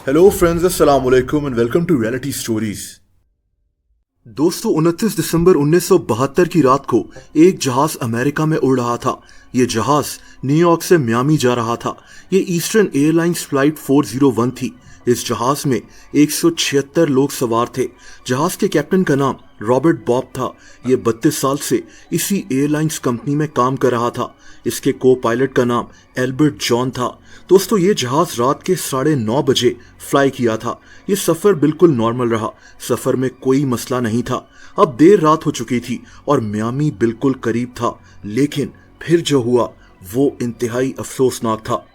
Hello friends, अस्सलाम वालेकुम and welcome to reality stories. दोस्तों, 29 दिसंबर 1972 की रात को एक जहाज अमेरिका में उड़ रहा था। ये जहाज न्यूयॉर्क से मियामी जा रहा था। ये ईस्टर्न एयरलाइंस फ्लाइट 401 थी। इस जहाज में 176 लोग सवार थे। जहाज के कैप्टन का नाम रॉबर्ट बॉब था। ये 32 साल से इसी एयरलाइंस कंपनी में काम कर रहा था। इसके को पायलट का नाम एल्बर्ट जॉन था। दोस्तों, ये जहाज रात के 9:30 बजे फ्लाई किया था। ये सफर बिल्कुल नॉर्मल रहा। सफर में कोई मसला नहीं था। अब देर रात हो चुकी थी और मियामी बिल्कुल करीब था, लेकिन फिर जो हुआ वो इंतहाई अफसोसनाक था।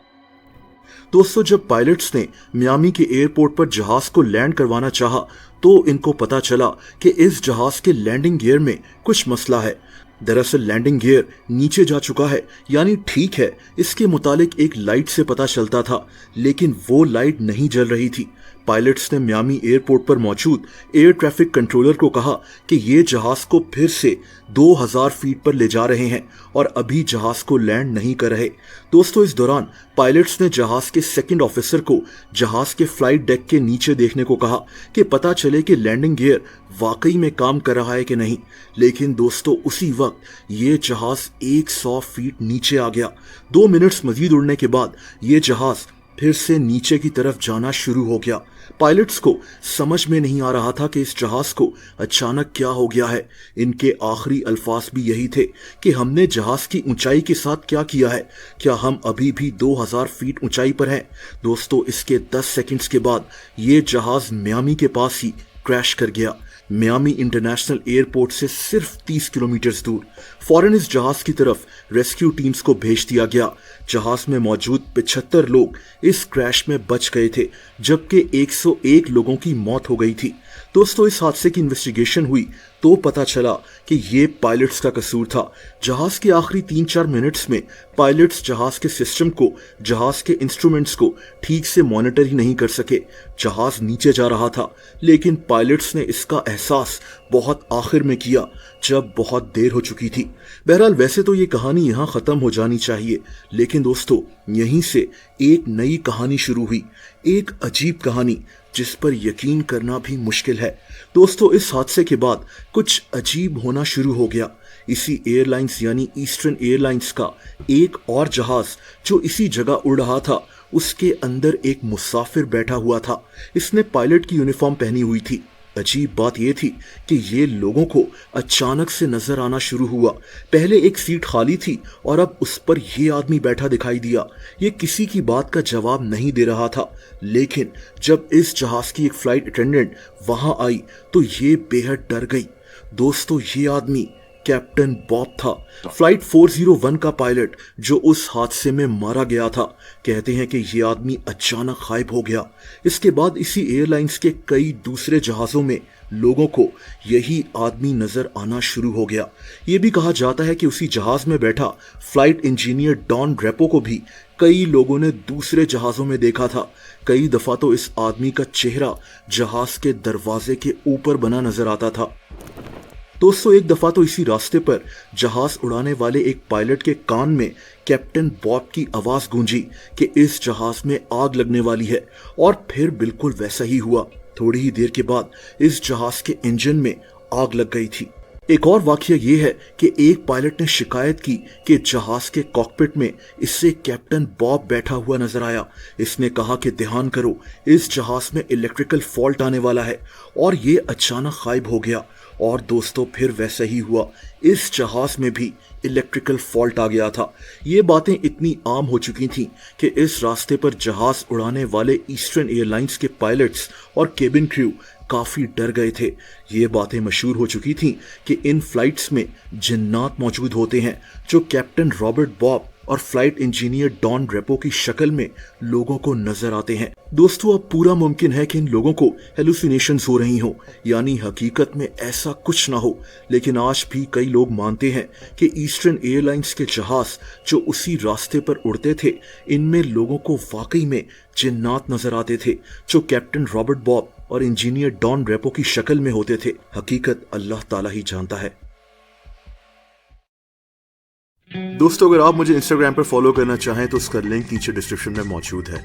दोस्तों, जब पायलट्स ने मियामी के एयरपोर्ट पर जहाज को लैंड करवाना चाहा तो इनको पता चला कि इस जहाज के लैंडिंग गियर में कुछ मसला है। दरअसल लैंडिंग गियर नीचे जा चुका है, यानी ठीक है, इसके मुतालिक एक लाइट से पता चलता था, लेकिन वो लाइट नहीं जल रही थी। पायलट्स ने मियामी एयरपोर्ट पर मौजूद एयर ट्रैफिक कंट्रोलर को कहा कि ये जहाज को फिर से 2000 फीट पर ले जा रहे हैं और अभी जहाज को लैंड नहीं कर रहे। दोस्तों, इस दौरान पायलट्स ने जहाज के सेकंड ऑफिसर को जहाज के फ्लाइट डेक के नीचे देखने को कहा कि पता चले कि लैंडिंग गियर वाकई में काम कर रहा है कि नहीं। लेकिन दोस्तों, उसी वक्त ये जहाज 100 फीट नीचे आ गया। 2 मिनट्स मजीद उड़ने के बाद ये जहाज फिर से नीचे की तरफ जाना शुरू हो गया। पायलट्स को समझ में नहीं आ रहा था कि इस जहाज को अचानक क्या हो गया है। इनके आखिरी अल्फाज भी यही थे कि हमने जहाज की ऊंचाई के साथ क्या किया है, क्या हम अभी भी 2000 फीट ऊंचाई पर हैं। दोस्तों, इसके 10 सेकंड्स के बाद ये जहाज मियामी के पास ही क्रैश कर गया। मियामी इंटरनेशनल एयरपोर्ट से सिर्फ 30 किलोमीटर दूर। फौरन इस जहाज की तरफ रेस्क्यू टीम्स को भेज दिया गया। जहाज में मौजूद 75 लोग इस क्रैश में बच गए थे, जबकि 101 लोगों की मौत हो गई थी। दोस्तों, इस हादसे की इन्वेस्टिगेशन हुई तो पता चला कि ये पायलट्स का कसूर था। जहाज के आखिरी 3-4 मिनट्स में पायलट्स जहाज के सिस्टम को, जहाज के इंस्ट्रूमेंट्स को ठीक से मॉनिटर ही नहीं कर सके। जहाज नीचे जा रहा था, लेकिन पायलट्स ने इसका एहसास बहुत आखिर में किया, जब बहुत देर हो चुकी थी। बहरहाल, वैसे तो ये कहानी यहाँ खत्म हो जानी चाहिए, लेकिन दोस्तों, यहीं से एक नई कहानी शुरू हुई। एक अजीब कहानी जिस पर यकीन करना भी मुश्किल है। दोस्तों, इस हादसे के बाद कुछ अजीब होना शुरू हो गया। इसी एयरलाइंस यानी ईस्टर्न एयरलाइंस का एक और जहाज जो इसी जगह उड़ रहा था, उसके अंदर एक मुसाफिर बैठा हुआ था। इसने पायलट की यूनिफॉर्म पहनी हुई थी। अजीब बात यह थी कि ये लोगों को अचानक से नजर आना शुरू हुआ। पहले एक सीट खाली थी और अब उस पर ये आदमी बैठा दिखाई दिया। ये किसी की बात का जवाब नहीं दे रहा था, लेकिन जब इस जहाज की एक फ्लाइट अटेंडेंट वहां आई तो ये बेहद डर गई। दोस्तों, ये आदमी कैप्टन बॉब था, फ्लाइट 401 का पायलट जो उस हादसे में मारा गया था। कहते हैं कि यह आदमी अचानक गायब हो गया। इसके बाद इसी एयरलाइंस के कई दूसरे जहाजों में लोगों को यही आदमी नजर आना शुरू हो गया। ये भी कहा जाता है कि उसी जहाज में बैठा फ्लाइट इंजीनियर डॉन ड्रेपो को भी कई लोगों ने दूसरे जहाजों में देखा था। कई दफा तो इस आदमी का चेहरा जहाज के दरवाजे के ऊपर बना नजर आता था। दोस्तों, एक दफा तो इसी रास्ते पर जहाज उड़ाने वाले एक पायलट के कान में कैप्टन बॉब की आवाज गूंजी कि इस जहाज में आग लगने वाली है, और फिर बिल्कुल वैसा ही हुआ। थोड़ी ही देर के बाद इस जहाज के इंजन में आग लग गई थी। एक और वाकया ये है कि एक पायलट ने शिकायत की कि जहाज के कॉकपिट में इससे कैप्टन बॉब बैठा हुआ नजर आया। इसने कहा कि ध्यान करो, इस जहाज में इलेक्ट्रिकल फॉल्ट आने वाला है, और ये अचानक गायब हो गया। और दोस्तों, फिर वैसा ही हुआ। इस जहाज में भी इलेक्ट्रिकल फॉल्ट आ गया था। ये बातें इतनी आम हो चुकी थीं कि इस रास्ते पर जहाज उड़ाने वाले ईस्टर्न एयरलाइंस के पायलट्स और केबिन क्रू काफी डर गए थे। ये बातें मशहूर हो चुकी थीं कि इन फ्लाइट्स में जिन्नात मौजूद होते हैं, जो कैप्टन रॉबर्ट बॉब और फ्लाइट इंजीनियर डॉन ड्रेपो की शक्ल में लोगों को नजर आते हैं। दोस्तों, अब पूरा मुमकिन है कि इन लोगों को हेलुसिनेशंस हो रही हों, यानी हकीकत में ऐसा कुछ ना हो। लेकिन आज भी कई लोग मानते हैं कि ईस्टर्न एयरलाइंस के जहाज जो उसी रास्ते पर उड़ते थे, इनमें लोगों को वाकई में जिन्नात नजर आते थे, जो कैप्टन रॉबर्ट बॉब और इंजीनियर डॉन ड्रेपो की शक्ल में होते थे। हकीकत अल्लाह ताला ही जानता है। दोस्तों, अगर आप मुझे इंस्टाग्राम पर फॉलो करना चाहें तो उसका लिंक नीचे डिस्क्रिप्शन में मौजूद है।